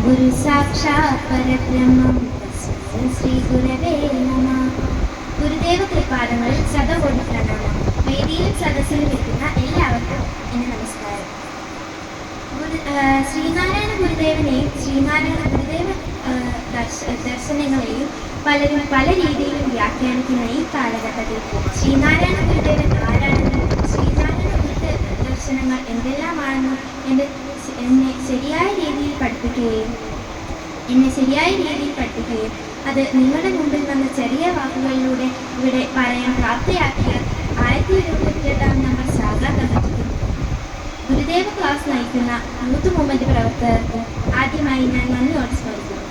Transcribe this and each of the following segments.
ഗുരു സാക്ഷാത് പരബ്രഹ്മം തസ്മൈ ശ്രീ ഗുരവേ നമഃ. ഗുരുദേവ കൃപാദങ്ങൾ ശതകോടി പ്രണാമം. വേദിയിലും സദസ്സിലും എത്തുന്ന എല്ലാവർക്കും എൻ്റെ നമസ്കാരം. ശ്രീനാരായണ ഗുരുദേവനെയും ശ്രീനാരായണ ഗുരുദേവ ദർശനങ്ങളെയും പലരും പല രീതിയിലും വ്യാഖ്യാനിക്കുന്ന ഈ കാലഘട്ടത്തിൽ ശ്രീനാരായണ ഗുരുദേവൻ ആരാണെന്നും ശ്രീനാരായണ ഗുരുദേവ ദർശനങ്ങൾ എന്തെല്ലാമാണെന്നും എന്നെ ശരിയായ രീതിയിൽ പഠിപ്പിക്കുകയും അത് നിങ്ങളുടെ മുമ്പിൽ വന്ന ചെറിയ വാക്കുകളിലൂടെ ഇവിടെ പറയാൻ പ്രാപ്തിയാക്കിയ 1028 നമ്പർ ശാഖാ കമ്മിറ്റിക്കും ഗുരുദേവ ക്ലാസ് നയിക്കുന്ന യൂത്ത് മൂവ്മെന്റ് പ്രവർത്തകർക്ക് ആദ്യമായി ഞാൻ നന്ദിയോടെ സ്മരിക്കുന്നു.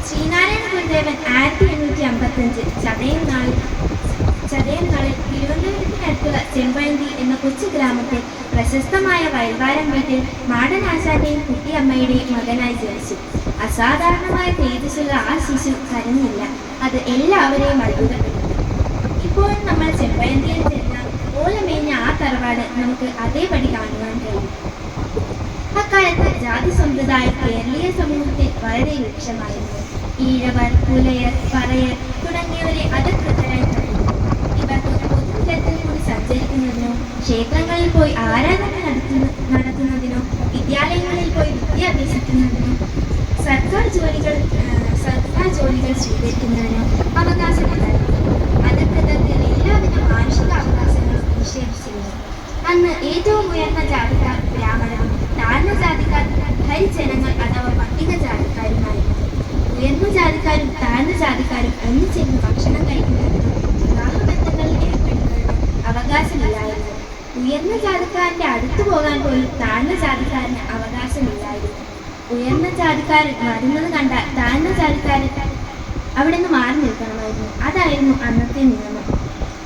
ശ്രീനാരായണ ഗുരുദേവൻ 1855 ചതയം നാളിൽ തിരുവനന്തപുരത്തിനടുത്തുള്ള ചെമ്പഴന്തി എന്ന കൊച്ചു ഗ്രാമത്തിൽ പ്രശസ്തമായ വയൽവാരം വീട്ടിൽ മാടനാശാന്റെയും കുട്ടിയമ്മയുടെയും മകനായി ജനിച്ചു. അസാധാരണമായ തേജസ്സുള്ള ആ ശിശു കരഞ്ഞില്ല. അത് എല്ലാവരെയും അത്ഭുതപ്പെടുത്തി. ഇപ്പോഴും നമ്മൾ ചെമ്പഴന്തിയിൽ ചെന്ന ഓലമേഞ്ഞ ആ തറവാട് നമുക്ക് അതേപടി കാണുവാൻ കഴിയും. അക്കാലത്ത് ജാതി സമ്പ്രദായം കേരളീയ സമൂഹത്തിൽ വളരെ രൂക്ഷമായിരുന്നു. ഈഴവർ, പുലയർ, പറയർ തുടങ്ങിയവരെ അധകൃതരായി കഴിഞ്ഞു. ഇവർ പൊതുനിലത്തിൽ കൂടി സഞ്ചരിക്കുന്നതിനോ ക്ഷേത്രങ്ങളിൽ പോയി ആരാധന നടത്തുന്നതിനോ വിദ്യാലയങ്ങളിൽ പോയി വിദ്യ അഭ്യസിക്കുന്നതിനോ സർക്കാർ ജോലികൾ സ്വീകരിക്കുന്നതിനോ അവകാശമുണ്ടായിരുന്നു. അധകൃതർക്ക് എല്ലാവിധ മാനുഷിക അവകാശങ്ങളും നിഷേധിച്ചിരുന്നു. അന്ന് ഏറ്റവും ഉയർന്ന ജാതിക്കാർ ബ്രാഹ്മണരും താഴ്ന്ന ജാതിക്കാർ ഹരിജനങ്ങൾ അഥവാ പട്ടികജാതിക്കാരുമായിരുന്നു. ഉയർന്ന ജാതിക്കാരും താഴ്ന്ന ജാതിക്കാരും ഒന്നിച്ചിരുന്ന് ഭക്ഷണം കഴിക്കുന്നതിനും വിവാഹബന്ധങ്ങളിൽ ഏർപ്പെടുന്നതിനും അവകാശമില്ലായിരുന്നു. ഉയർന്ന ജാതിക്കാരന്റെ അടുത്തു പോകാൻ പോലും താഴ്ന്ന ജാതിക്കാരന് അവകാശമില്ലായിരുന്നു. ഉയർന്ന ജാതിക്കാരൻ വരുന്നത് കണ്ട താഴ്ന്ന ജാതിക്കാരൻ അവിടെ നിന്ന് മാറി നിൽക്കണമായിരുന്നു. അതായിരുന്നു അന്നത്തെ നിയമം.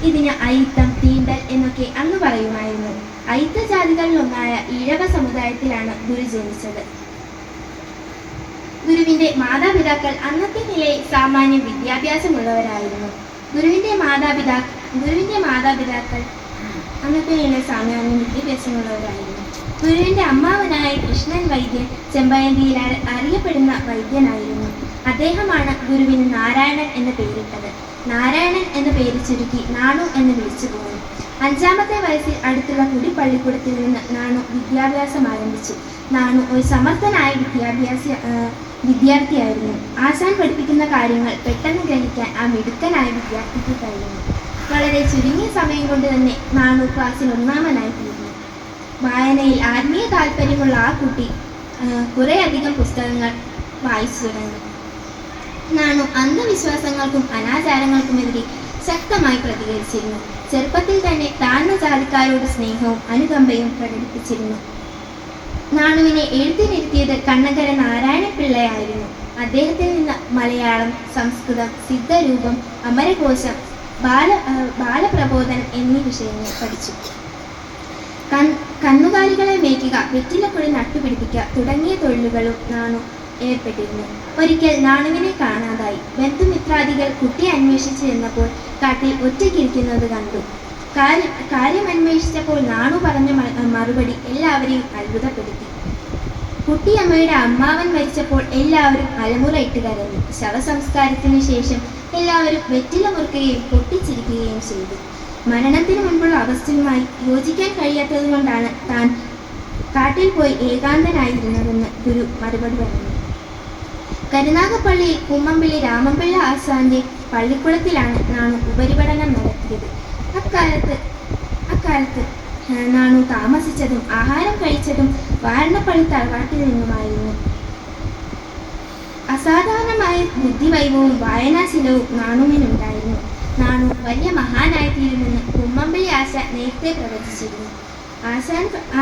ഇതിന് അയിത്തം, തീണ്ടൽ എന്നൊക്കെ അന്ന് പറയുമായിരുന്നു. അയിത്ത ജാതികളിലൊന്നായ ഈഴവ സമുദായത്തിലാണ് ഗുരു ജനിച്ചത്. ഗുരുവിന്റെ മാതാപിതാക്കൾ അന്നത്തെ നിലയിൽ സാമാന്യ വിദ്യാഭ്യാസമുള്ളവരായിരുന്നു. ഗുരുവിന്റെ മാതാപിതാക്കൾ അന്നത്തെ നിലയിൽ സാമാന്യ വിദ്യാഭ്യാസമുള്ളവരായിരുന്നു. ഗുരുവിന്റെ അമ്മാവനായ കൃഷ്ണൻ വൈദ്യൻ ചെമ്പഴന്തിയിൽ അറിയപ്പെടുന്ന വൈദ്യനായിരുന്നു. അദ്ദേഹമാണ് ഗുരുവിന് നാരായണൻ എന്ന പേരിട്ടത്. നാരായണൻ എന്ന പേര് ചുരുക്കി നാണു എന്ന് വിളിച്ചു പോന്നു. 5-ാമത്തെ വയസ്സിൽ അടുത്തുള്ള കുടിപ്പള്ളിക്കൂടത്തിൽ നിന്ന് നാണു വിദ്യാഭ്യാസം ആരംഭിച്ചു. നാണു ഒരു സമർത്ഥനായ വിദ്യാർത്ഥിയായിരുന്നു. ആശാൻ പഠിപ്പിക്കുന്ന കാര്യങ്ങൾ പെട്ടെന്ന് ഗ്രഹിക്കാൻ ആ മിടുക്കനായ വിദ്യാർത്ഥിക്ക് കഴിയുന്നു. വളരെ ചുരുങ്ങിയ സമയം കൊണ്ട് തന്നെ നാണു ക്ലാസ്സിൽ ഒന്നാമനായി തീർന്നു. വായനയിൽ ആത്മീയ താല്പര്യമുള്ള ആ കുട്ടി കുറേയധികം പുസ്തകങ്ങൾ വായിച്ചു തുടങ്ങി. നാണു അന്ധവിശ്വാസങ്ങൾക്കും അനാചാരങ്ങൾക്കുമെതിരെ ശക്തമായി പ്രതികരിച്ചിരുന്നു. ചെറുപ്പത്തിൽ തന്നെ താഴ്ന്ന ജാതിക്കാരോട് സ്നേഹവും അനുകമ്പയും പ്രകടിപ്പിച്ചിരുന്നു. നാണുവിനെ എഴുത്തിനിരുത്തിയത് കണ്ണകര നാരായണപിള്ളയായിരുന്നു. അദ്ദേഹത്തിൽ നിന്ന് മലയാളം, സംസ്കൃതം, സിദ്ധരൂപം, അമരകോശം, ബാലപ്രബോധനം എന്നീ വിഷയങ്ങൾ പഠിച്ചു. കന്നുകാലികളെ മേയ്ക്കുക, വെറ്റിലക്കുഴി നട്ടുപിടിപ്പിക്കുക തുടങ്ങിയ തൊഴിലുകളും നാണു ഏർപ്പെട്ടിരുന്നു. ഒരിക്കൽ നാണുവിനെ കാണാതായി. ബന്ധുമിത്രാദികൾ കുട്ടിയെ അന്വേഷിച്ചു ചെന്നപ്പോൾ കാട്ടിൽ ഒറ്റയ്ക്കിരിക്കുന്നത് കണ്ടു. കാര്യം അന്വേഷിച്ചപ്പോൾ നാണു പറഞ്ഞ മറുപടി എല്ലാവരെയും അത്ഭുതപ്പെടുത്തി. കുട്ടിയമ്മയുടെ അമ്മാവൻ മരിച്ചപ്പോൾ എല്ലാവരും അലമുറയിട്ട് കരഞ്ഞു. ശവസംസ്കാരത്തിന് ശേഷം എല്ലാവരും വെറ്റില മുറുക്കുകയും പൊട്ടിച്ചിരിക്കുകയും ചെയ്തു. മരണത്തിന് മുൻപുള്ള അവസ്ഥയുമായി യോജിക്കാൻ കഴിയാത്തതുകൊണ്ടാണ് താൻ കാട്ടിൽ പോയി ഏകാന്തനായിരുന്നതെന്ന് ഗുരു മറുപടി പറഞ്ഞു. കരുനാഗപ്പള്ളിയിൽ കുമ്മമ്പിള്ളി രാമപിള്ള ആശാന്റെ പള്ളിക്കുളത്തിലാണ് നാണു ഉപരിപഠനം നടത്തിയത്. അക്കാലത്ത് നാണു താമസിച്ചതും ആഹാരം കഴിച്ചതും വാരണപ്പള്ളി തറവാട്ടിൽ നിന്നുമായിരുന്നു. അസാധാരണമായ ബുദ്ധിവൈഭവവും വായനാശീലവും നാണുവിനുണ്ടായിരുന്നു. നാണു വലിയ മഹാനായിത്തീരുമെന്ന് കുമ്മമ്പിള്ളി ആശാൻ നേരത്തെ പ്രവചിച്ചിരുന്നു.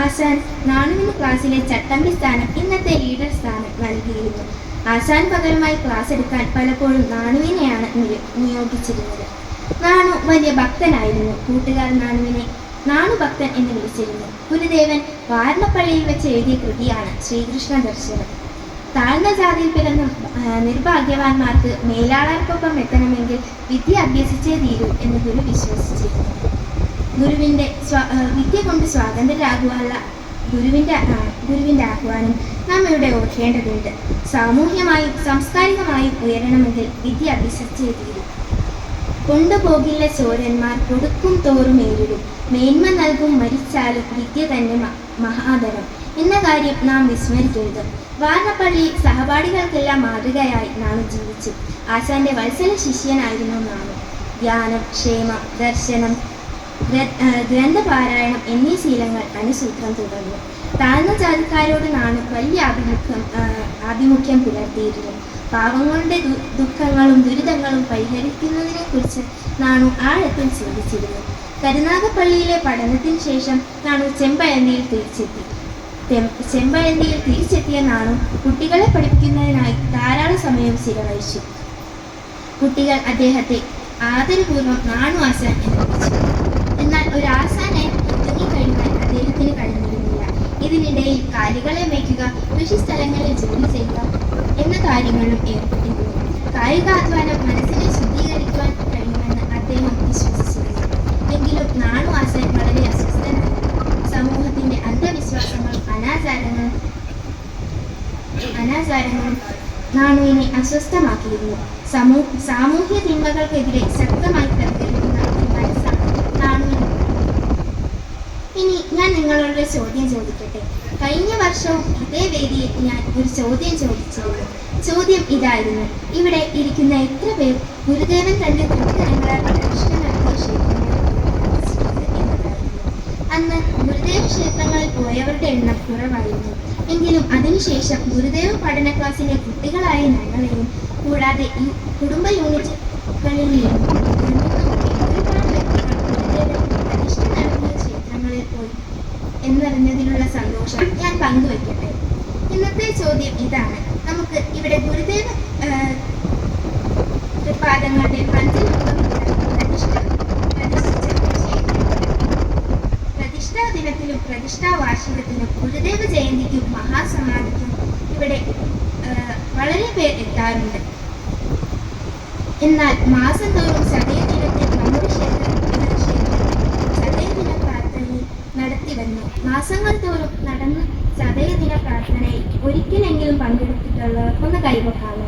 ആശാൻ നാണുവിന് ക്ലാസ്സിലെ ചട്ടമ്പി സ്ഥാനം, ഇന്നത്തെ ലീഡർ സ്ഥാനം നൽകിയിരുന്നു. ആശാൻ പകരമായി ക്ലാസ് എടുക്കാൻ പലപ്പോഴും നാണുവിനെയാണ് നിയോഗിച്ചിരുന്നത്. നാണു വലിയ ഭക്തനായിരുന്നു. കൂട്ടുകാർ നാണുവിനെ നാണു ഭക്തൻ എന്ന് വിളിച്ചിരുന്നു. ഗുരുദേവൻ വാരണപ്പള്ളിയിൽ വെച്ച് എഴുതിയ കൃതിയാണ് ശ്രീകൃഷ്ണ ദർശനം. താഴ്ന്ന ജാതിയിൽ പിറന്ന നിർഭാഗ്യവാന്മാർക്ക് മേലാളർക്കൊപ്പം എത്തണമെങ്കിൽ വിദ്യ അഭ്യസിച്ചേ തീരൂ എന്ന് ഗുരു വിശ്വസിച്ചിരുന്നു. ഗുരുവിന്റെ വിദ്യ കൊണ്ട് സ്വാതന്ത്ര്യരാകുവാനുള്ള ഗുരുവിന്റെ ആഹ്വാനം നൽകുവാനും നാം ഇവിടെ ഓർക്കേണ്ടതുണ്ട്. സാമൂഹ്യമായും സാംസ്കാരികമായും ഉയരണമെങ്കിൽ വിദ്യ അഭ്യസിച്ചേ തീരും. കൊണ്ടുപോകില്ല ചോരന്മാർ കൊടുക്കും തോറുമേരിടും, മേന്മ നൽകും മരിച്ചാലും വിദ്യ തന്നെ മഹാതരം എന്ന കാര്യം നാം വിസ്മരിക്കരുത്. വാർണപ്പള്ളിയിൽ സഹപാഠികൾക്കെല്ലാം മാതൃകയായി നാണു ജീവിച്ചു. ആശാന്റെ വത്സല ശിഷ്യനായിരുന്നു നാണു. ധ്യാനം, ക്ഷേമം, ദർശനം, ഗ്രന്ഥപാരായണം എന്നീ ശീലങ്ങൾ അനുസൂത്രം തുടർന്നു. താഴ്ന്ന ജാതിക്കാരോട് നാണു വലിയ ആഭിമുഖ്യം പുലർത്തിയിരുന്നു. പാവങ്ങളുടെ ദുഃഖങ്ങളും ദുരിതങ്ങളും പരിഹരിക്കുന്നതിനെക്കുറിച്ച് നാണു ആഴത്തിൽ ചിന്തിച്ചിരുന്നു. കരുനാഗപ്പള്ളിയിലെ പഠനത്തിന് ശേഷം നാണു ചെമ്പഴന്തിയിൽ തിരിച്ചെത്തിയ നാണു കുട്ടികളെ പഠിപ്പിക്കുന്നതിനായി ധാരാളം സമയം ചിലവഴിച്ചു. കുട്ടികൾ അദ്ദേഹത്തെ ആദരപൂർവ്വം നാണു ആശാൻ എന്ന് വിളിച്ചു. എന്നാൽ ഒരു ആശാനെ ഒതുങ്ങിക്കഴിഞ്ഞാൽ അദ്ദേഹത്തിന് കഴിഞ്ഞിരുന്നില്ല. ഇതിനിടയിൽ കാലികളെ മേയ്ക്കുക, കൃഷിസ്ഥലങ്ങളിൽ ജോലി ചെയ്യുക എന്ന കാര്യങ്ങളിലും ഏർപ്പെട്ടിരുന്നു. കായികാധ്വാനം മനസ്സിനെ ശുദ്ധീകരിക്കുവാൻ കഴിയുമെന്ന് അദ്ദേഹം വിശ്വസിച്ചിരുന്നു. എങ്കിലും നാണു ആശാൻ വളരെ അസ്വസ്ഥനായിരുന്നു. സമൂഹത്തിന്റെ അന്ധവിശ്വാസങ്ങളും അനാചാരങ്ങളും നാണുവിനെ അസ്വസ്ഥമാക്കിയിരുന്നു. സാമൂഹ്യ തിന്മകൾക്കെതിരെ ശക്തമായി പ്രതികരിക്കുന്ന ഒരു മനസ്സാണ് നാണുവിന്. ഇനി ഞാൻ നിങ്ങളോട് ചോദ്യം ചോദിക്കട്ടെ. കഴിഞ്ഞ വർഷവും ഇതേ വേദിയിൽ ഞാൻ ഒരു ചോദ്യം ചോദിച്ചിരുന്നു. ചോദ്യം ഇതായിരുന്നു: ഇവിടെ ഇരിക്കുന്ന എത്ര പേർ ഗുരുദേവൻ തന്റെ പ്രവർത്തനങ്ങളാൽ പ്രതിഷ്ഠ നടത്തിയ ക്ഷേത്രങ്ങളിൽ എന്നതായിരുന്നു. അന്ന് ഗുരുദേവ ക്ഷേത്രങ്ങളിൽ പോയവരുടെ എണ്ണം കുറവായിരുന്നു. എങ്കിലും അതിനുശേഷം ഗുരുദേവ പഠന ക്ലാസ്സിലെ കുട്ടികളായ ഞങ്ങളെയും കൂടാതെ ഈ കുടുംബ യൂണിറ്റുകളിൽ നിന്നും ഒരുപാട് വ്യക്തികൾ ഗുരുദേവൻ പ്രതിഷ്ഠ നടത്തിയ ക്ഷേത്രങ്ങളിൽ പോയി എന്നറിഞ്ഞതിലുള്ള സന്തോഷം ഞാൻ പങ്കുവയ്ക്കട്ടെ. ഇന്നത്തെ ചോദ്യം ഇതാണ്: നമുക്ക് ഇവിടെ ഗുരുദേവ പാദങ്ങളുടെ പ്രതിഷ്ഠാ ദിനത്തിലും പ്രതിഷ്ഠാ വാർഷികത്തിലും ഗുരുദേവ ജയന്തിക്കും മഹാസമാധിക്കും ഇവിടെ വളരെ പേർ എത്താറുണ്ട്. എന്നാൽ മാസം തോറും ചതയദിനത്തിൽ നമ്മുടെ ക്ഷേത്രത്തിൽ ചതയദിന പ്രാർത്ഥനയിൽ നടത്തിവന്നു. മാസങ്ങൾ തോറും നടന്ന ചതയദിന പ്രാർത്ഥനയിൽ ഒരിക്കലെങ്കിലും പങ്കെടുത്തിട്ടുള്ളവർ ഒന്ന് കൈവക്കാമോ?